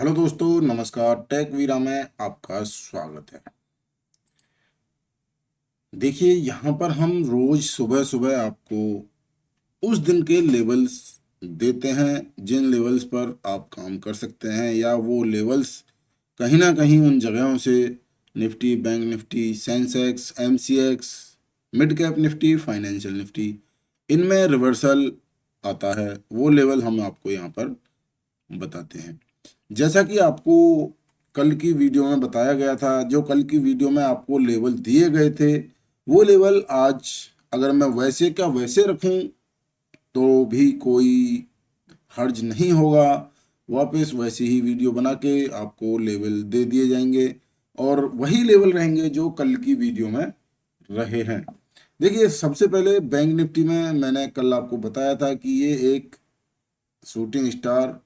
Hello दोस्तों, नमस्कार। Take वीरा में आपका स्वागत है। देखिए, यहाँ पर हम रोज सुबह सुबह आपको उस दिन के लेवल्स देते हैं जिन लेवल्स पर आप काम कर सकते हैं, या वो लेवल्स कहीं ना कहीं उन जगहों से Nifty, bank Nifty, Sensex, MCX, mid cap Nifty, financial Nifty, इनमें रिवर्सल आता है। वो लेवल हम आपको यहाँ पर बताते हैं। जैसा कि आपको कल की वीडियो में बताया गया था, जो कल की वीडियो में आपको लेवल दिए गए थे, वो लेवल आज अगर मैं वैसे क्या वैसे रखूं तो भी कोई हर्ज नहीं होगा। वापस वैसी ही वीडियो बना के आपको लेवल दे दिए जाएंगे और वही लेवल रहेंगे जो कल की वीडियो में रहे हैं। देखिए, सबसे पहले बैंक निफ्टी में मैंने कल आपको बताया था कि ये एक शूटिंग स्टार,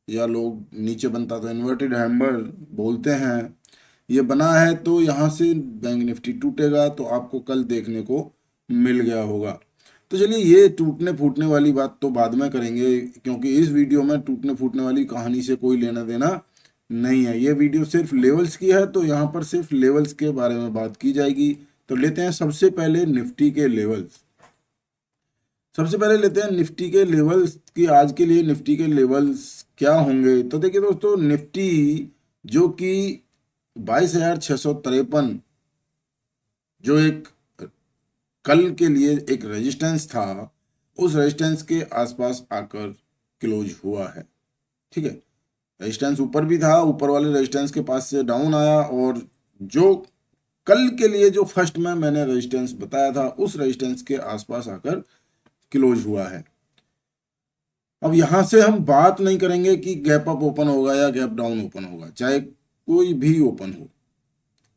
या लोग नीचे बनता तो इन्वर्टेड हैमर बोलते हैं, ये बना है। तो यहाँ से बैंक निफ्टी टूटेगा तो आपको कल देखने को मिल गया होगा। तो चलिए, ये टूटने फूटने वाली बात तो बाद में करेंगे, क्योंकि इस वीडियो में टूटने फूटने वाली कहानी से कोई लेना देना नहीं है। ये वीडियो सिर्फ लेवल्स की है, तो यहाँ पर सिर्फ लेवल्स के बारे में बात की जाएगी। तो लेते हैं सबसे पहले निफ्टी के लेवल्स। सबसे पहले लेते हैं निफ्टी के लेवल्स की। आज के लिए निफ्टी के लेवल्स क्या होंगे? तो देखिए दोस्तों, निफ्टी जो कि 22,653, जो एक कल के लिए एक रेजिस्टेंस था, उस रेजिस्टेंस के आसपास आकर क्लोज हुआ है। ठीक है, रेजिस्टेंस ऊपर भी था, ऊपर वाले रेजिस्टेंस के पास से डाउन आया, और जो कल के लिए जो फर्स्ट में मैंने रेजिस्टेंस बताया था, उस रेजिस्टेंस के आसपास आकर क्लोज हुआ है। अब यहां से हम बात नहीं करेंगे कि गैप अप ओपन होगा या गैप डाउन ओपन होगा, चाहे कोई भी ओपन हो।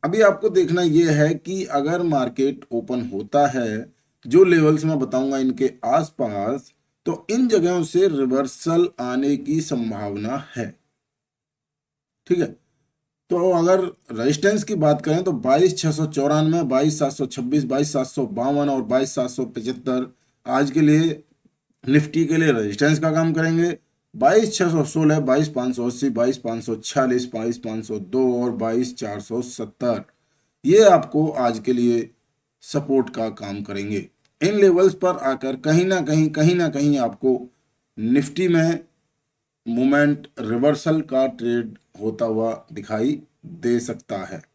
अभी आपको देखना यह है कि अगर मार्केट ओपन होता है, जो लेवल्स मैं बताऊंगा इनके आसपास, तो इन जगहों से रिवर्सल आने की संभावना है। ठीक है, तो अगर रेजिस्टेंस की बात करें तो 22,694, 22,726, 22,752 और 22,775 आज के लिए निफ्टी के लिए रेजिस्टेंस का काम करेंगे। 22,616, 22,580, 22,546, 22,502 और 22,470 ये आपको आज के लिए सपोर्ट का काम करेंगे। इन लेवल्स पर आकर कहीं ना कहीं आपको निफ्टी में मोमेंट रिवर्सल का ट्रेड होता हुआ दिखाई दे सकता है।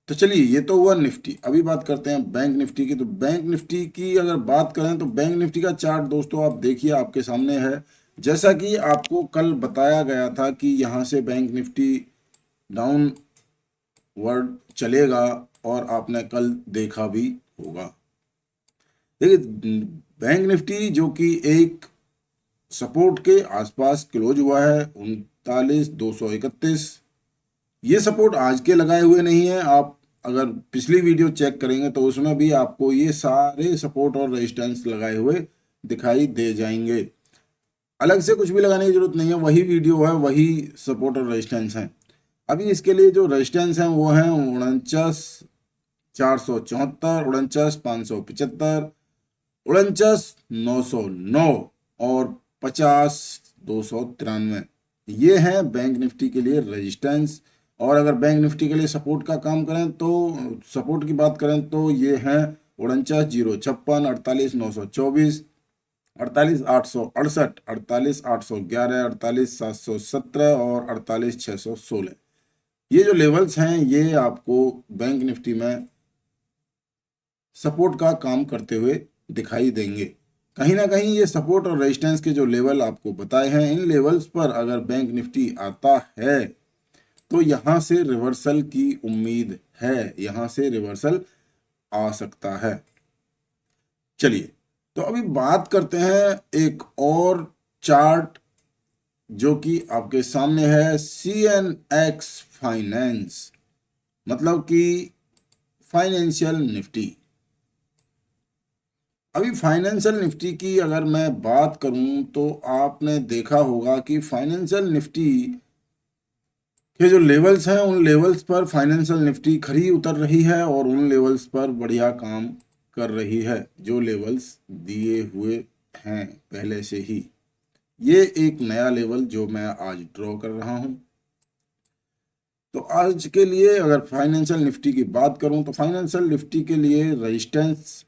तो चलिए, ये तो हुआ निफ्टी। अभी बात करते हैं बैंक निफ्टी की। तो बैंक निफ्टी की अगर बात करें तो बैंक निफ्टी का चार्ट दोस्तों आप देखिए, आपके सामने है। जैसा कि आपको कल बताया गया था कि यहाँ से बैंक निफ्टी डाउन वर्ड चलेगा, और आपने कल देखा भी होगा। देखिए, बैंक निफ्टी जो कि एक सपोर्ट के आसपास क्लोज हुआ है 39,231। ये सपोर्ट आज के लगाए हुए नहीं है। आप अगर पिछली वीडियो चेक करेंगे तो उसमें भी आपको ये सारे सपोर्ट और रेजिस्टेंस लगाए हुए दिखाई दे जाएंगे। अलग से कुछ भी लगाने की जरूरत नहीं है, वही वीडियो है, वही सपोर्ट और रेजिस्टेंस है। अभी इसके लिए जो रेजिस्टेंस हैं वो हैं 49,474, 49,575, 49,909 और 50,293। ये है बैंक निफ्टी के लिए रेजिस्टेंस। और अगर बैंक निफ्टी के लिए सपोर्ट का काम करें तो सपोर्ट की बात करें तो ये हैं 49,056, 48,924, 48,868, 48,811, 48,717 और 48,616। ये जो लेवल्स हैं ये आपको बैंक निफ्टी में सपोर्ट का काम करते हुए दिखाई देंगे। कहीं ना कहीं ये सपोर्ट और रेजिस्टेंस के जो लेवल आपको बताए हैं, इन लेवल्स पर अगर बैंक निफ्टी आता है तो यहाँ से रिवर्सल की उम्मीद है, यहाँ से रिवर्सल आ सकता है। चलिए, तो अभी बात करते हैं एक और चार्ट जो कि आपके सामने है, CNX फाइनेंस, मतलब कि फाइनेंशियल निफ्टी। अभी फाइनेंशियल निफ्टी की अगर मैं बात करूं तो आपने देखा होगा कि फाइनेंशियल निफ्टी के जो लेवल्स हैं, उन लेवल्स पर फाइनेंशियल निफ्टी खरी उतर रही है और उन लेवल्स पर बढ़िया काम कर रही है, जो लेवल्स दिए हुए हैं पहले से ही। ये एक नया लेवल जो मैं आज ड्रॉ कर रहा हूं। तो आज के लिए अगर फाइनेंशियल निफ्टी की बात करूं तो फाइनेंशियल निफ्टी के लिए रेजिस्टेंस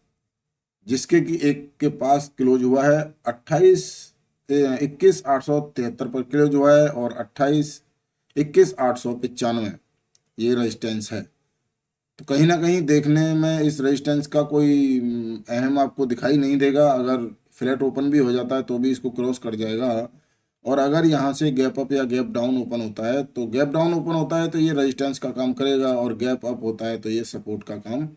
जिसके कि एक के पास क्लोज हुआ है 21,873 पर क्लोज हुआ है और 21,895 ये रेजिस्टेंस है। तो कहीं ना कहीं देखने में इस रेजिस्टेंस का कोई अहम आपको दिखाई नहीं देगा। अगर फ्लैट ओपन भी हो जाता है तो भी इसको क्रॉस कर जाएगा। और अगर यहाँ से गैप अप या गैप डाउन ओपन होता है तो गैप डाउन ओपन होता है तो ये रेजिस्टेंस का काम करेगा और गैप अप होता है तो ये सपोर्ट का काम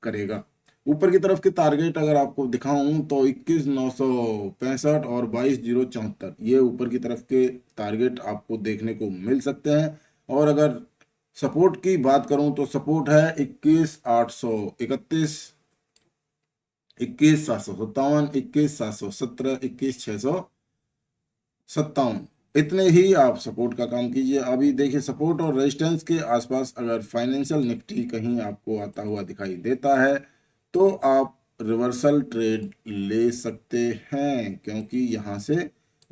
करेगा। ऊपर की तरफ के टारगेट अगर आपको दिखाऊं तो 21,965 और 22,074 ये ऊपर की तरफ के टारगेट आपको देखने को मिल सकते हैं। और अगर सपोर्ट की बात करूं तो सपोर्ट है 21,831, 21,757, 21,717, 21,657, इतने ही आप सपोर्ट का काम कीजिए। अभी देखिए सपोर्ट और रेजिस्टेंस के आसपास अगर फाइनेंशियल निफ्टी कहीं आपको आता हुआ दिखाई देता है तो आप रिवर्सल ट्रेड ले सकते हैं, क्योंकि यहां से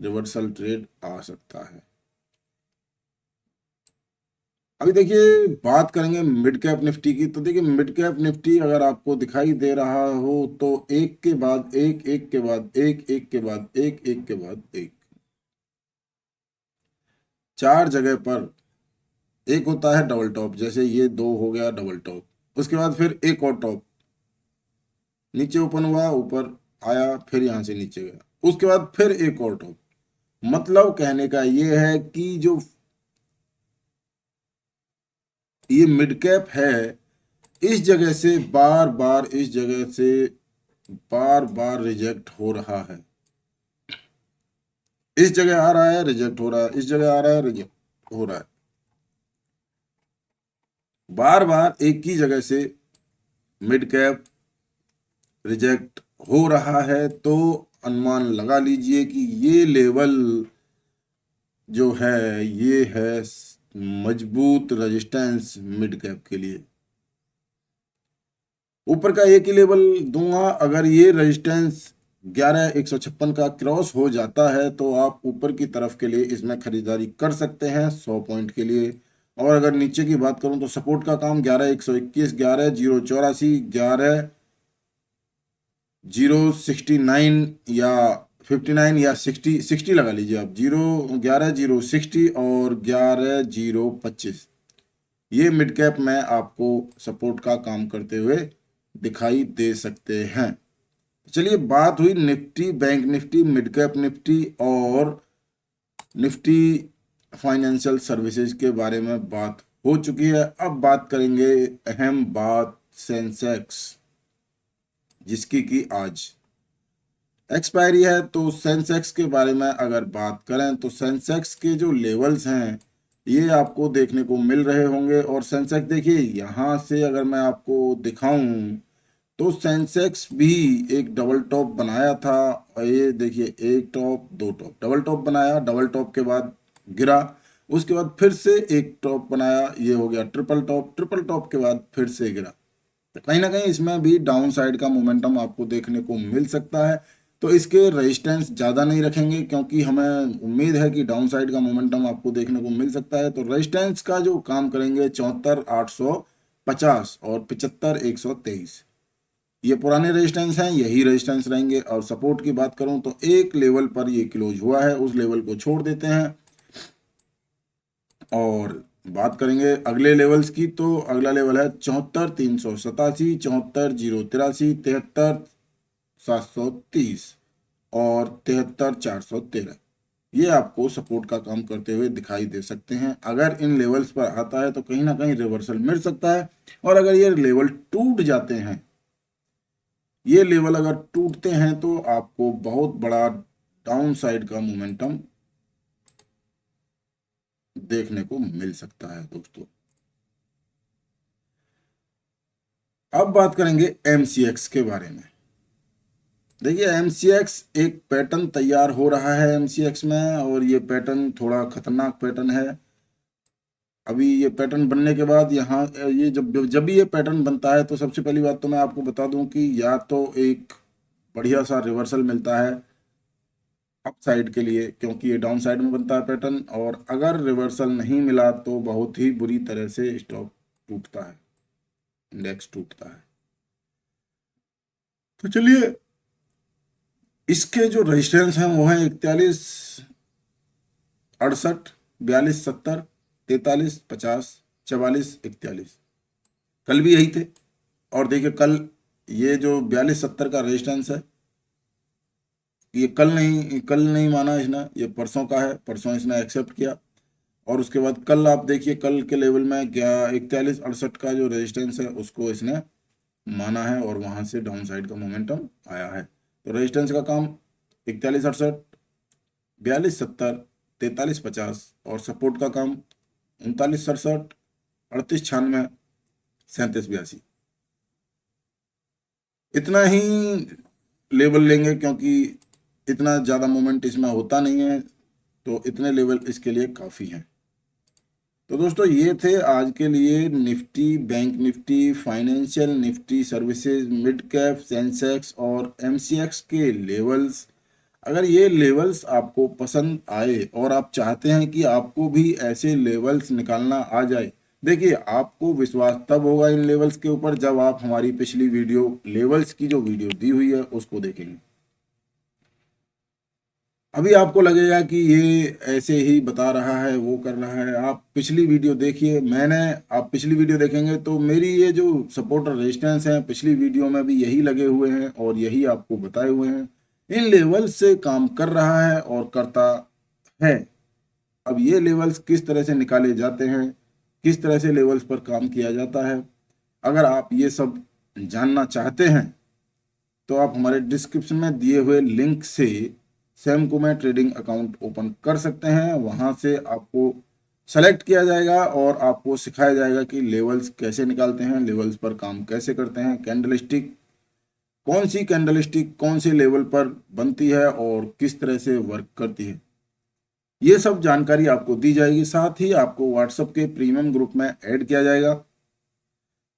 रिवर्सल ट्रेड आ सकता है। अभी देखिए बात करेंगे मिड कैप निफ्टी की। तो देखिए मिड कैप निफ्टी अगर आपको दिखाई दे रहा हो तो एक के बाद एक, एक के बाद एक, एक के बाद एक, एक के बाद एक, चार जगह पर एक होता है डबल टॉप। जैसे ये दो हो गया डबल टॉप, उसके बाद फिर एक और टॉप, नीचे ओपन हुआ, ऊपर आया, फिर यहां से नीचे गया, उसके बाद फिर एक और टॉप। मतलब कहने का ये है कि जो ये मिड कैप है इस जगह से बार बार, इस जगह से बार बार रिजेक्ट हो रहा है। इस जगह आ रहा है रिजेक्ट हो रहा है, इस जगह आ रहा है रिजेक्ट हो रहा है, बार बार एक ही जगह से मिड कैप रिजेक्ट हो रहा है। तो अनुमान लगा लीजिए कि ये लेवल जो है ये है मजबूत रेजिस्टेंस मिड कैप के लिए। ऊपर का एक ही लेवल दूंगा, अगर ये रेजिस्टेंस 11,156 का क्रॉस हो जाता है तो आप ऊपर की तरफ के लिए इसमें खरीदारी कर सकते हैं 100 पॉइंट के लिए। और अगर नीचे की बात करूं तो सपोर्ट का काम 11,121, 11,084, 11,069 या 59 या 60 लगा लीजिए आप, 11,060 और 11,025 ये मिड कैप में आपको सपोर्ट का काम करते हुए दिखाई दे सकते हैं। चलिए बात हुई Nifty, bank Nifty, mid cap Nifty और निफ्टी फाइनेंशियल सर्विसेज के बारे में बात हो चुकी है। अब बात करेंगे अहम बात सेंसेक्स, जिसकी कि आज एक्सपायरी है। तो सेंसेक्स के बारे में अगर बात करें तो सेंसेक्स के जो लेवल्स हैं ये आपको देखने को मिल रहे होंगे। और सेंसेक्स देखिए यहाँ से अगर मैं आपको दिखाऊं तो सेंसेक्स भी एक डबल टॉप बनाया था। और ये देखिए एक टॉप, दो टॉप, डबल टॉप बनाया, डबल टॉप के बाद गिरा, उसके बाद फिर से एक टॉप बनाया, ये हो गया ट्रिपल टॉप, ट्रिपल टॉप के बाद फिर से गिरा। तो कहीं ना कहीं इसमें भी डाउन साइड का मोमेंटम आपको देखने को मिल सकता है। तो इसके रेजिस्टेंस ज़्यादा नहीं रखेंगे क्योंकि हमें उम्मीद है कि डाउन साइड का मोमेंटम आपको देखने को मिल सकता है। तो रेजिस्टेंस का जो काम करेंगे 74,850 और 75,123, ये पुराने रेजिस्टेंस हैं, यही रेजिस्टेंस रहेंगे। और सपोर्ट की बात करूं तो एक लेवल पर ये क्लोज हुआ है, उस लेवल को छोड़ देते हैं। और बात करेंगे अगले लेवल्स की तो अगला लेवल है 74,387, 74,083, 73,730 और 73,413। ये आपको सपोर्ट का काम करते हुए दिखाई दे सकते हैं। अगर इन लेवल्स पर आता है तो कहीं ना कहीं रिवर्सल मिल सकता है। और अगर ये लेवल टूट जाते हैं, ये लेवल अगर टूटते हैं तो आपको बहुत बड़ा डाउन साइड का मोमेंटम देखने को मिल सकता है दोस्तों। अब बात करेंगे एमसीएक्स के बारे में। देखिए एमसीएक्स एक पैटर्न तैयार हो रहा है एमसीएक्स में, और ये पैटर्न थोड़ा खतरनाक पैटर्न है। अभी ये पैटर्न बनने के बाद यहाँ ये जब जब भी ये पैटर्न बनता है तो सबसे पहली बात तो मैं आपको बता दूं कि या तो एक बढ़िया सा रिवर्सल मिलता है अप साइड के लिए, क्योंकि ये डाउन साइड में बनता है पैटर्न, और अगर रिवर्सल नहीं मिला तो बहुत ही बुरी तरह से स्टॉक टूटता है, इंडेक्स टूटता है। तो चलिए, इसके जो रेजिस्टेंस हैं वो हैं 41, 68, 42, 70, 43, 50, 44, 41। कल भी यही थे। और देखिए कल ये जो 42, 70 का रेजिस्टेंस है, ये कल नहीं माना इसने, ये परसों का है, परसों इसने एक्सेप्ट किया। और उसके बाद कल आप देखिए कल के लेवल में क्या 41, 68 का जो रेजिस्टेंस है उसको इसने माना है, और वहां से डाउन साइड का मोमेंटम आया है। तो रेजिस्टेंस का काम 41, 68, 42, 70, 43, 50, और सपोर्ट का काम 39, 67, 38, 96, 37, 82। इतना ही लेवल लेंगे, क्योंकि इतना ज़्यादा मूवमेंट इसमें होता नहीं है, तो इतने लेवल इसके लिए काफ़ी हैं। तो दोस्तों ये थे आज के लिए Nifty, bank Nifty, financial Nifty services, mid cap, Sensex और एमसीएक्स के लेवल्स। अगर ये लेवल्स आपको पसंद आए और आप चाहते हैं कि आपको भी ऐसे लेवल्स निकालना आ जाए, देखिए आपको विश्वास तब होगा इन लेवल्स के ऊपर जब आप हमारी पिछली वीडियो, लेवल्स की जो वीडियो दी हुई है उसको देखेंगे। अभी आपको लगेगा कि ये ऐसे ही बता रहा है, वो कर रहा है। आप पिछली वीडियो देखिए, आप पिछली वीडियो देखेंगे तो मेरी ये जो सपोर्ट और रेजिस्टेंस है पिछली वीडियो में भी यही लगे हुए हैं और यही आपको बताए हुए हैं। इन लेवल्स से काम कर रहा है और करता है। अब ये लेवल्स किस तरह से निकाले जाते हैं, किस तरह से लेवल्स पर काम किया जाता है, अगर आप ये सब जानना चाहते हैं तो आप हमारे डिस्क्रिप्शन में दिए हुए लिंक से सेमको में ट्रेडिंग अकाउंट ओपन कर सकते हैं। वहां से आपको सेलेक्ट किया जाएगा और आपको सिखाया जाएगा कि लेवल्स कैसे निकालते हैं, लेवल्स पर काम कैसे करते हैं, कैंडलस्टिक कौन सी कौन से लेवल पर बनती है और किस तरह से वर्क करती है, ये सब जानकारी आपको दी जाएगी। साथ ही आपको व्हाट्सएप के प्रीमियम ग्रुप में ऐड किया जाएगा,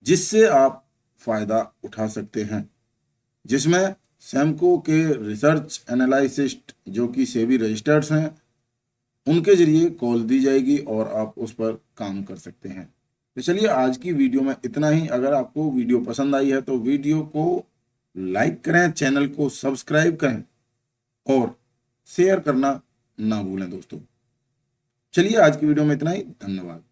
जिससे आप फायदा उठा सकते हैं, जिसमें सैमको के रिसर्च एनालिसिस्ट जो कि सेबी रजिस्टर्स हैं उनके जरिए कॉल दी जाएगी और आप उस पर काम कर सकते हैं। तो चलिए आज की वीडियो में इतना ही। अगर आपको वीडियो पसंद आई है तो वीडियो को लाइक करें, चैनल को सब्सक्राइब करें और शेयर करना ना भूलें दोस्तों। चलिए आज की वीडियो में इतना ही, धन्यवाद।